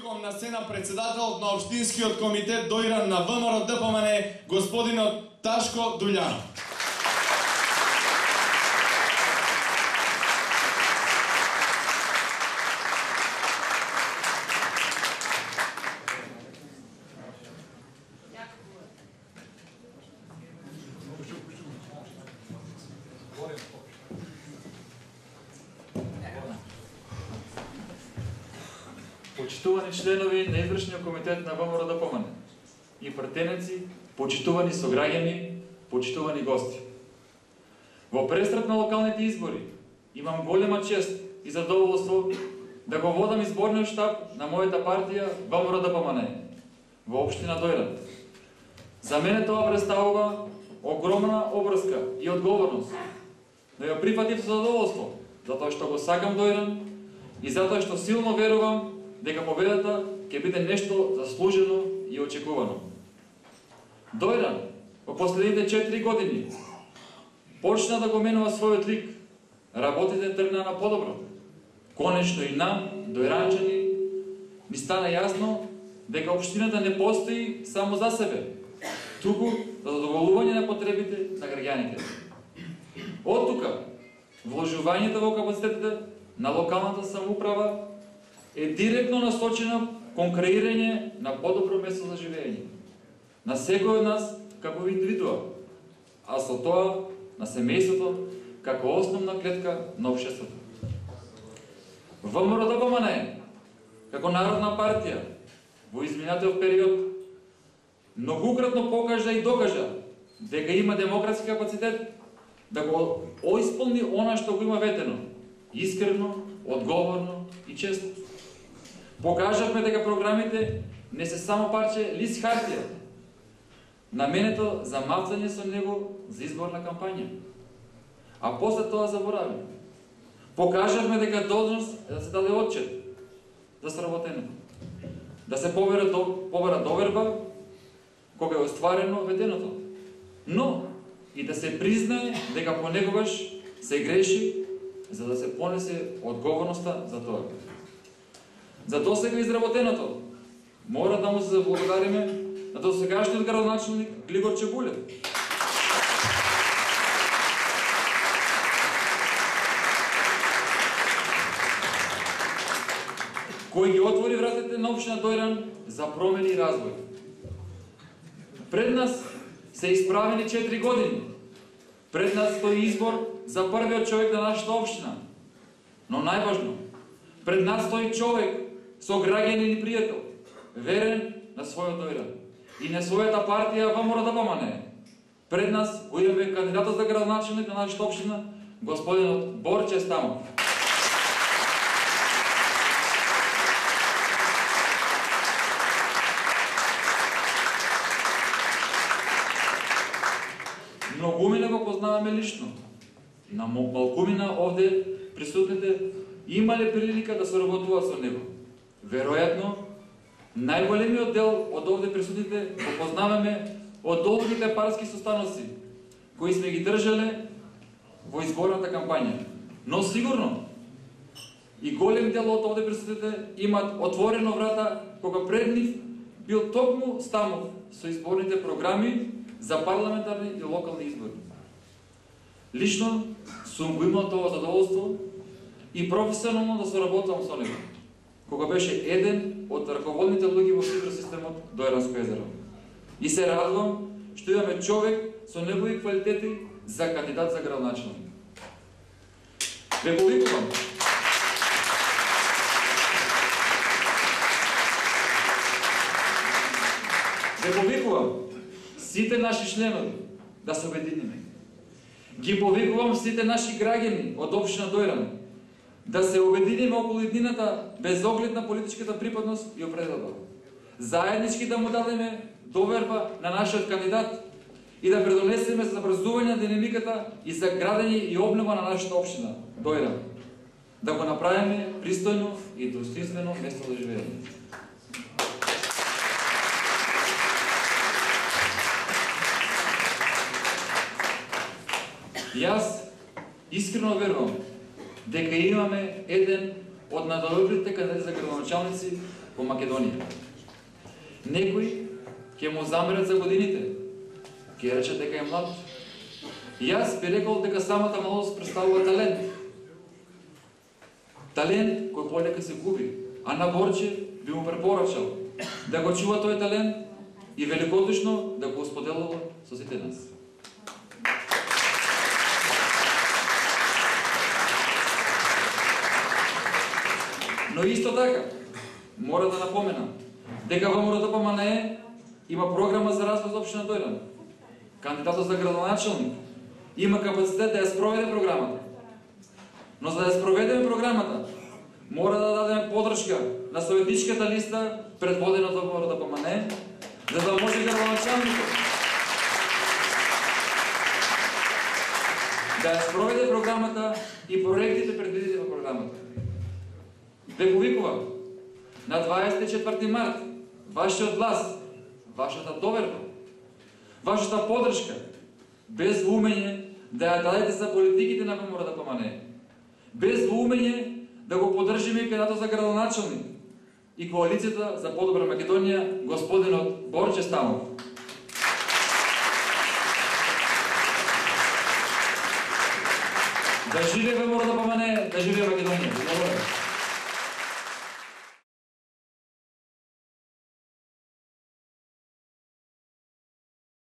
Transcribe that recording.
викувам на сцена председателот на Општинскиот комитет Дојран на ВМРО ДПМН, господинот Ташко Дуљанов. Почитувани членови на Извршниот комитет на ВМРО ДПМН и пратеници, почитувани сограѓани, почитувани гости. Во престрет на локалните избори имам голема чест и задоволство да го водам изборниот штаб на мојата партија ВМРО ДПМН во општина Дојран. За мене тоа представува огромна обврска и одговорност, но ја прифатив со задоволство, затоа што го сакам Дојран и затоа што силно верувам дека победата ќе биде нешто заслужено и очекувано. Дојран во последните 4 години почна да го менува својот лик. Работите тргна на подобро. Конечно и нам, дојранчани, ни стана јасно дека општината не постои само за себе, туку за задоволување на потребите на граѓаните. Од тука, вложувањето во капацитетите на локалната самоуправа е директно насочено кон креирање на подобро место за живење на секој од нас како индивидуа, а со тоа на семејството како основна клетка на општеството. ВМРО ДПМН како народна партија во изминатиот период многократно покажа и докажа дека има демократски капацитет да го исполни она што го има ветено, искрено, одговорно и честно. Покажавме дека програмите не се само парче лист хартија, наменето за мавтање со него за изборна кампања, а после тоа заборави. Покажавме дека должност е да се даде отчет за сработеното, да се побера доверба кога е остварено веденото, но и да се признае дека понекогаш се греши, за да се понесе одговорноста за тоа. За досега изработеното мора да му се заблагодариме на досегашниот градоначелник Глигор Чебулев. Кој ги отвори вратите на општина Дојран за промени и развој. Пред нас се исправени 4 години. Пред нас стои избор за првиот човек на нашата општина. Но најважно, пред нас стои човек со граѓанин и пријател, верен на својот Дојран и на својата партија ВМРО ДПМН. Пред нас го имаме кандидатот за градоначелник на нашата општина, господинот Борче Стамов. Многумина го познаваме лично. На малкумина овде присутните имале прилика да соработуваат со него. Веројатно, најголемиот дел од овде присутните го познаваме од долгите парски состаноци, кои сме ги држале во изборната кампања. Но сигурно, и голем дел од овде присутните имат отворено врата кога пред нив бил токму Стамов со изборните програми за парламентарни и локални избори. Лично сум го имал тоа задоволство и професионално да соработам со него, кога беше еден од раководните луѓе во хидросистемот Дојранско езеро. И се радувам што имаме човек со негови квалитети за кандидат за градоначелник. Ве повикувам сите наши членови да се обединиме. Ги повикувам сите наши граѓани од општина Дојран да се обединиме околу еднината без оглед на политичката припадност и определба. Заеднички да му дадеме доверба на нашиот кандидат и да предонесеме за забрзување на динамиката и за градење и обнова на нашата општина Дојран. Да го направиме пристојно и достоинствено место за живење. Јас искрено верувам дека имаме еден од најдобрите кандидати за градоначалници по Македонија. Некои ќе му замерат за годините, ќе речат дека е млад. Јас би рекол дека самата младост представува талент. Талент кој полека се губи, а на Борче би му препорачал да го чува тој талент и великодушно да го споделува со сите нас. Но исто така, мора да напоменам дека ВМРО ДПМНЕ има програма за развој за општина Дојран. Кандидатот за градоначелник има капацитет да ја спроведе програмата. Но за да ја спроведеме програмата, мора да дадеме подршка на советничката листа предводена од ВМРО ДПМНЕ, за да може градоначелникот да ја спроведе програмата и проектите предвидени во програмата. Ве повикувам на 24 март вашиот глас, вашата доверба, вашата подршка, без двоумење да ја дадете за политиките на ВМРО ДПМНЕ, без двоумење да го поддржиме кандидатот за градоначелник и коалицијата за подобра Македонија, господинот Борче Стамов. Да живее ВМРО ДПМНЕ, да живее Македонија.